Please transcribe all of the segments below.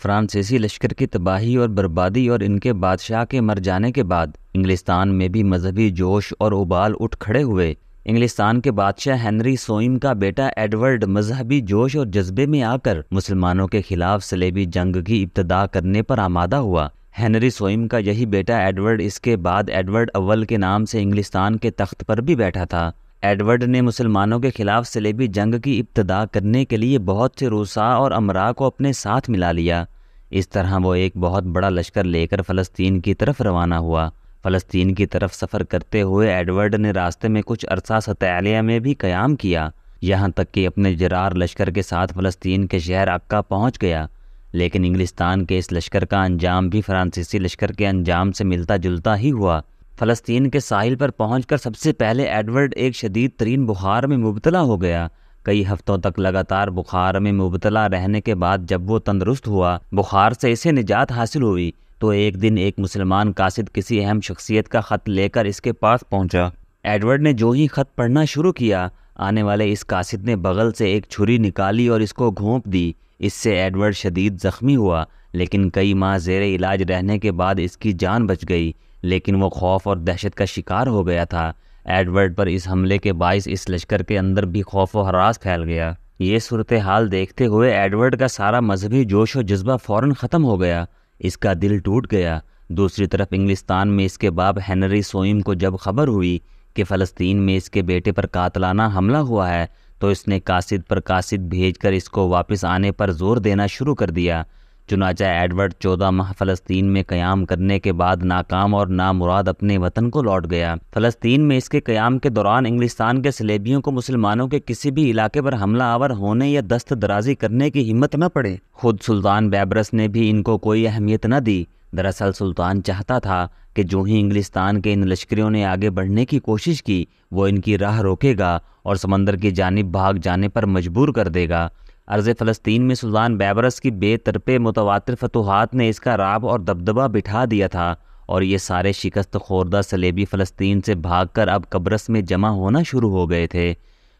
فرانسیسی لشکر کی تباہی اور بربادی اور ان کے بادشاہ کے مر جانے کے بعد انگلستان میں بھی مذہبی جوش اور ابال اٹھ کھڑے ہوئے۔ انگلستان کے بادشاہ ہنری سوئم کا بیٹا ایڈورڈ مذہبی جوش اور جذبے میں آ کر مسلمانوں کے خلاف صلیبی جنگ کی ابتدا کرنے پر آمادہ ہوا۔ ہنری سوئم کا یہی بیٹا ایڈورڈ اس کے بعد ایڈورڈ اول کے نام سے انگلستان کے تخت پر بھی بیٹھا تھا۔ ایڈورڈ نے مسلمانوں کے خلاف صلیبی جنگ کی ابتدا کرنے کے لیے بہت سے رؤساء اور امراء کو اپنے ساتھ ملا لیا۔ اس طرح وہ ایک بہت بڑا لشکر لے کر فلسطین کی طرف روانہ ہوا۔ فلسطین کی طرف سفر کرتے ہوئے ایڈورڈ نے راستے میں کچھ عرصہ ستالیہ میں بھی قیام کیا، یہاں تک کہ اپنے جرار لشکر کے ساتھ فلسطین کے شہر عکا پہنچ گیا۔ لیکن انگلستان کے اس لشکر کا انجام بھی فرانسیسی لشکر کے انجام سے ملتا جلتا ہی ہوا۔ فلسطین کے ساحل پر پہنچ کر سب سے پہلے ایڈورڈ ایک شدید ترین بخار میں مبتلا ہو گیا۔ کئی ہفتوں تک لگاتار بخار میں مبتلا رہنے کے بعد جب وہ تندرست ہوا، بخار سے اسے نجات حاصل ہوئی، تو ایک دن ایک مسلمان قاصد کسی اہم شخصیت کا خط لے کر اس کے پاس پہنچا۔ ایڈورڈ نے جو ہی خط پڑھنا شروع کیا، آنے والے اس قاصد نے بغل سے ایک چھری نکالی اور اس کو گھونپ دی۔ اس سے ایڈورڈ شدید زخمی ہوا، لیکن کئی ماہ زیر علاج رہنے کے بعد اس کی جان بچ گئی، لیکن وہ خوف اور دہشت کا شکار ہو گیا تھا۔ ایڈورڈ پر اس حملے کے باعث اس لشکر کے اندر بھی خوف و ہراس پھیل گیا۔ یہ صورتحال دیکھتے ہوئے ایڈورڈ کا سارا مذہبی جوش و جذبہ فوراً ختم ہو گیا، اس کا دل ٹوٹ گیا۔ دوسری طرف انگلستان میں اس کے باپ ہنری سوئم کو جب خبر ہوئی کہ فلسطین میں اس کے بیٹے پر قاتلانہ حملہ ہوا ہے، تو اس نے قاصد پر قاصد بھیج کر اس کو واپس آنے پر زور دینا شروع کر دیا۔ چنانچہ ایڈورڈ 14 ماہ فلسطین میں قیام کرنے کے بعد ناکام اور نامراد اپنے وطن کو لوٹ گیا۔ فلسطین میں اس کے قیام کے دوران انگلستان کے صلیبیوں کو مسلمانوں کے کسی بھی علاقے پر حملہ آور ہونے یا دست درازی کرنے کی ہمت نہ پڑے۔ خود سلطان بیبرس نے بھی ان کو کوئی اہمیت نہ دی۔ دراصل سلطان چاہتا تھا کہ جو ہی انگلستان کے ان لشکریوں نے آگے بڑھنے کی کوشش کی، وہ ان کی راہ روکے گا اور سمندر کی جانب بھاگ جانے پر مجبور کر دے گا۔ ارض فلسطین میں سلطان بیبرس کی بے طرفِ متواتر فتوحات نے اس کا رعب اور دبدبہ بٹھا دیا تھا، اور یہ سارے شکست خوردہ صلیبی فلسطین سے بھاگ کر اب قبرص میں جمع ہونا شروع ہو گئے تھے۔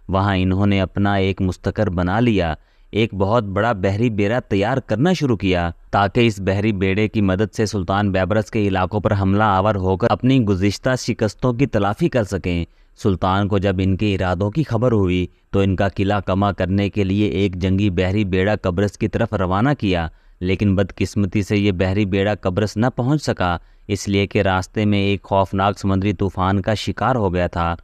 وہاں انہوں نے اپنا ایک مستقر بنا لیا، ایک بہت بڑا بحری بیڑا تیار کرنا شروع کیا تاکہ اس بحری بیڑے کی مدد سے سلطان بیبرس کے علاقوں پر حملہ آور ہو کر اپنی گزشتہ شکستوں کی تلافی کر سکیں۔ سلطان کو جب ان کے ارادوں کی خبر ہوئی تو ان کا قلعہ کما کرنے کے لیے ایک جنگی بحری بیڑا قبرص کی طرف روانہ کیا، لیکن بدقسمتی سے یہ بحری بیڑا قبرص نہ پہنچ سکا، اس لیے کہ راستے میں ایک خوفناک سمندری طوفان کا شکار ہو گیا تھا۔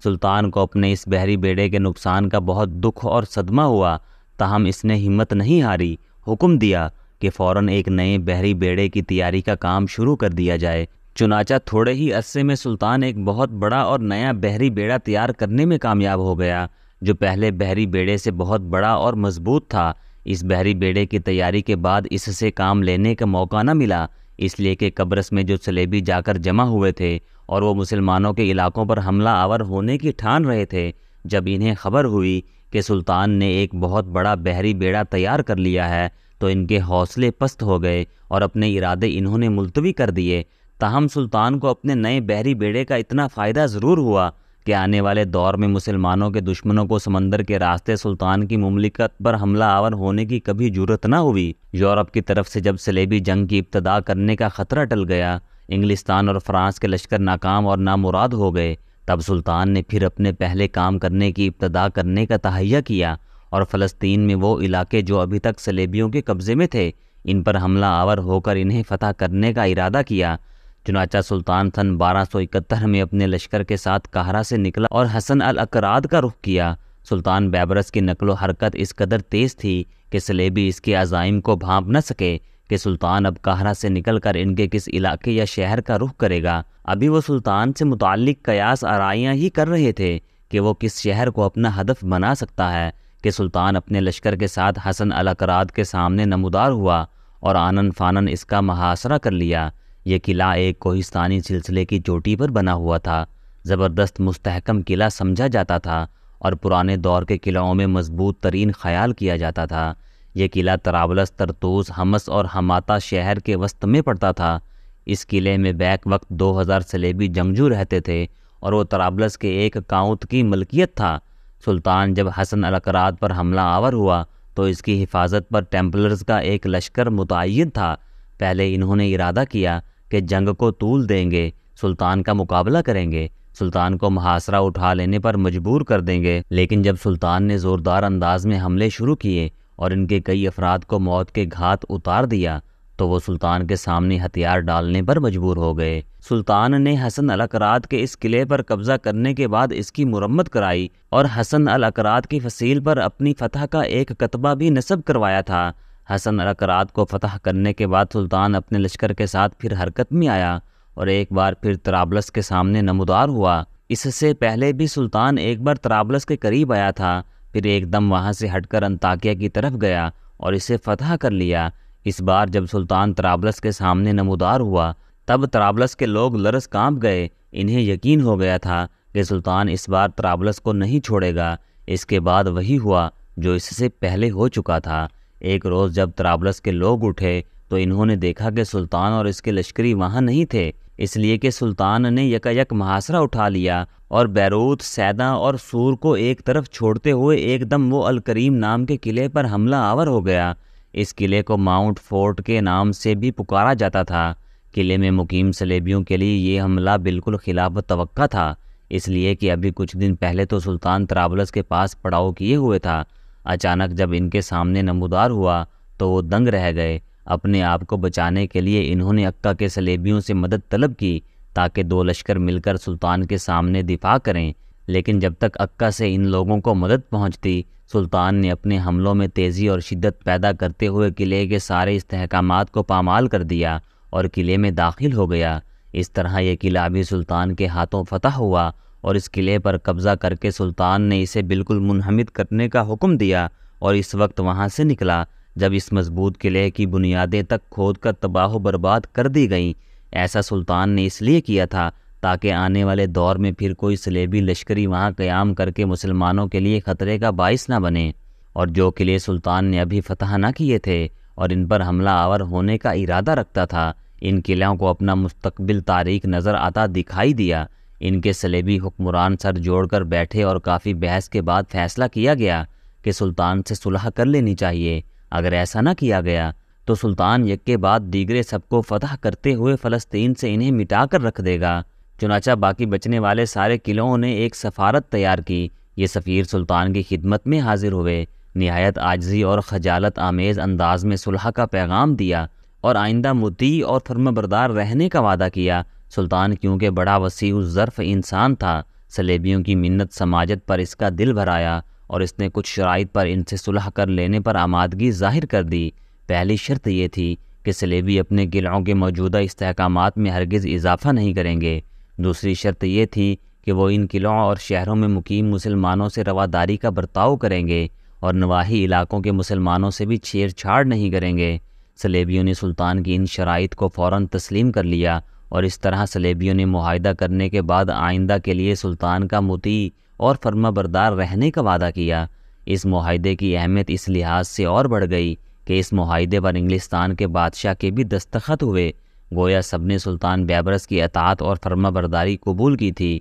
سلطان کو اپنے اس بحری بیڑے کے نقصان کا بہت دکھ اور صدمہ ہوا، تاہم اس نے ہمت نہیں ہاری، حکم دیا کہ فوراً ایک نئے بحری بیڑے کی تیاری کا کام شروع کر دیا جائے۔ چنانچہ تھوڑے ہی عرصے میں سلطان ایک بہت بڑا اور نیا بحری بیڑا تیار کرنے میں کامیاب ہو گیا، جو پہلے بحری بیڑے سے بہت بڑا اور مضبوط تھا۔ اس بحری بیڑے کی تیاری کے بعد اس سے کام لینے کا موقع نہ ملا، اس لیے کہ قبرص میں جو صلیبی جا کر جمع ہوئے تھے اور وہ مسلمانوں کے علاقوں پر حملہ آور ہونے کی ٹھان رہے تھے، جب انہیں خبر ہوئی کہ سلطان نے ایک بہت بڑا بحری بیڑا تیار کر لیا ہے، تو ان کے حوصلے پست ہو گئے اور اپنے ارادے انہوں نے ملتوی کر دیے۔ تاہم سلطان کو اپنے نئے بحری بیڑے کا اتنا فائدہ ضرور ہوا کہ آنے والے دور میں مسلمانوں کے دشمنوں کو سمندر کے راستے سلطان کی مملکت پر حملہ آور ہونے کی کبھی جرأت نہ ہوئی۔ یورپ کی طرف سے جب صلیبی جنگ کی ابتدا کرنے کا خطرہ ٹل گیا، انگلستان اور فرانس کے لشکر ناکام اور نامراد ہو گئے، تب سلطان نے پھر اپنے پہلے کام کرنے کی ابتدا کرنے کا تہیہ کیا اور فلسطین میں وہ علاقے جو ابھی تک صلیبیوں کے قبضے میں تھے، ان پر حملہ آور ہو کر انہیں فتح کرنے کا ارادہ کیا۔ چنانچہ سلطان سن 1271 میں اپنے لشکر کے ساتھ قاہرہ سے نکلا اور حسن الاکراد کا رخ کیا۔ سلطان بیبرس کی نقل و حرکت اس قدر تیز تھی کہ صلیبی اس کے عزائم کو بھانپ نہ سکے کہ سلطان اب قاہرہ سے نکل کر ان کے کس علاقے یا شہر کا رخ کرے گا۔ ابھی وہ سلطان سے متعلق قیاس آرائیاں ہی کر رہے تھے کہ وہ کس شہر کو اپنا ہدف بنا سکتا ہے کہ سلطان اپنے لشکر کے ساتھ حسن الاکراد کے سامنے نمودار ہوا اور آنن فانن اس کا محاصرہ کر لیا۔ یہ قلعہ ایک کوہستانی سلسلے کی چوٹی پر بنا ہوا تھا، زبردست مستحکم قلعہ سمجھا جاتا تھا اور پرانے دور کے قلعوں میں مضبوط ترین خیال کیا جاتا تھا۔ یہ قلعہ طرابلس، طرطوس، حمص اور حماتہ شہر کے وسط میں پڑتا تھا۔ اس قلعے میں بیک وقت 2000 صلیبی جنگجو رہتے تھے اور وہ طرابلس کے ایک کاؤنٹ کی ملکیت تھا۔ سلطان جب حسن الاکراد پر حملہ آور ہوا تو اس کی حفاظت پر ٹیمپلرز کا ایک لشکر متعین تھا۔ پہلے انہوں نے ارادہ کیا کہ جنگ کو طول دیں گے، سلطان کا مقابلہ کریں گے، سلطان کو محاصرہ اٹھا لینے پر مجبور کر دیں گے، لیکن جب سلطان نے زوردار انداز میں حملے شروع کیے اور ان کے کئی افراد کو موت کے گھات اتار دیا تو وہ سلطان کے سامنے ہتھیار ڈالنے پر مجبور ہو گئے۔ سلطان نے حسن الاکراد کے اس قلعے پر قبضہ کرنے کے بعد اس کی مرمت کرائی اور حسن الاکراد کی فصیل پر اپنی فتح کا ایک کتبہ بھی نصب کروایا تھا۔ حسن الاکراد کو فتح کرنے کے بعد سلطان اپنے لشکر کے ساتھ پھر حرکت میں آیا اور ایک بار پھر طرابلس کے سامنے نمودار ہوا۔ اس سے پہلے بھی سلطان ایک بار طرابلس کے قریب آیا تھا، پھر ایک دم وہاں سے ہٹ کر انطاکیہ کی طرف گیا اور اسے فتح کر لیا۔ اس بار جب سلطان طرابلس کے سامنے نمودار ہوا تب طرابلس کے لوگ لرز کانپ گئے۔ انہیں یقین ہو گیا تھا کہ سلطان اس بار طرابلس کو نہیں چھوڑے گا۔ اس کے بعد وہی ہوا جو اس سے پہلے ہو چکا تھا۔ ایک روز جب طرابلس کے لوگ اٹھے تو انہوں نے دیکھا کہ سلطان اور اس کے لشکری وہاں نہیں تھے، اس لیے کہ سلطان نے یکایک محاصرہ اٹھا لیا اور بیروت، سیدا اور سور کو ایک طرف چھوڑتے ہوئے ایک دم وہ الکریم نام کے قلعے پر حملہ آور ہو گیا۔ اس قلعے کو ماؤنٹ فورٹ کے نام سے بھی پکارا جاتا تھا۔ قلعے میں مقیم صلیبیوں کے لیے یہ حملہ بالکل خلاف توقع تھا، اس لیے کہ ابھی کچھ دن پہلے تو سلطان طرابلس کے پاس پڑاؤ کیے ہوئے تھا۔ اچانک جب ان کے سامنے نمودار ہوا تو وہ دنگ رہ گئے۔ اپنے آپ کو بچانے کے لیے انہوں نے عکا کے صلیبیوں سے مدد طلب کی تاکہ دو لشکر مل کر سلطان کے سامنے دفاع کریں، لیکن جب تک عکا سے ان لوگوں کو مدد پہنچتی، سلطان نے اپنے حملوں میں تیزی اور شدت پیدا کرتے ہوئے قلعے کے سارے استحکامات کو پامال کر دیا اور قلعے میں داخل ہو گیا۔ اس طرح یہ قلعہ بھی سلطان کے ہاتھوں فتح ہوا اور اس قلعے پر قبضہ کر کے سلطان نے اسے بالکل منہمد کرنے کا حکم دیا اور اس وقت وہاں سے نکلا جب اس مضبوط قلعے کی بنیادیں تک کھود کر تباہ و برباد کر دی گئیں۔ ایسا سلطان نے اس لیے کیا تھا تاکہ آنے والے دور میں پھر کوئی صلیبی لشکری وہاں قیام کر کے مسلمانوں کے لیے خطرے کا باعث نہ بنے، اور جو قلعے سلطان نے ابھی فتح نہ کیے تھے اور ان پر حملہ آور ہونے کا ارادہ رکھتا تھا، ان قلعوں کو اپنا مستقبل تاریک نظر آتا دکھائی دیا۔ ان کے صلیبی حکمران سر جوڑ کر بیٹھے اور کافی بحث کے بعد فیصلہ کیا گیا کہ سلطان سے صلح کر لینی چاہیے۔ اگر ایسا نہ کیا گیا تو سلطان یک کے بعد دیگرے سب کو فتح کرتے ہوئے فلسطین سے انہیں مٹا کر رکھ دے گا۔ چنانچہ باقی بچنے والے سارے قلعوں نے ایک سفارت تیار کی۔ یہ سفیر سلطان کی خدمت میں حاضر ہوئے، نہایت عاجزی اور خجالت آمیز انداز میں صلح کا پیغام دیا اور آئندہ مطیع اور فرمانبردار رہنے کا وعدہ کیا۔ سلطان کیونکہ بڑا وسیع الظرف انسان تھا، صلیبیوں کی منت سماجت پر اس کا دل بھر آیا اور اس نے کچھ شرائط پر ان سے صلح کر لینے پر آمادگی ظاہر کر دی۔ پہلی شرط یہ تھی کہ صلیبی اپنے قلعوں کے موجودہ استحکامات میں ہرگز اضافہ نہیں کریں گے۔ دوسری شرط یہ تھی کہ وہ ان قلعوں اور شہروں میں مقیم مسلمانوں سے رواداری کا برتاؤ کریں گے اور نواحی علاقوں کے مسلمانوں سے بھی چھیڑ چھاڑ نہیں کریں گے۔ صلیبیوں نے سلطان کی ان شرائط کو فوراً تسلیم کر لیا اور اس طرح صلیبیوں نے معاہدہ کرنے کے بعد آئندہ کے لیے سلطان کا مطیع اور فرمانبردار رہنے کا وعدہ کیا۔ اس معاہدے کی اہمیت اس لحاظ سے اور بڑھ گئی کہ اس معاہدے پر انگلستان کے بادشاہ کے بھی دستخط ہوئے، گویا سب نے سلطان بیبرس کی اطاعت اور فرمانبرداری قبول کی تھی۔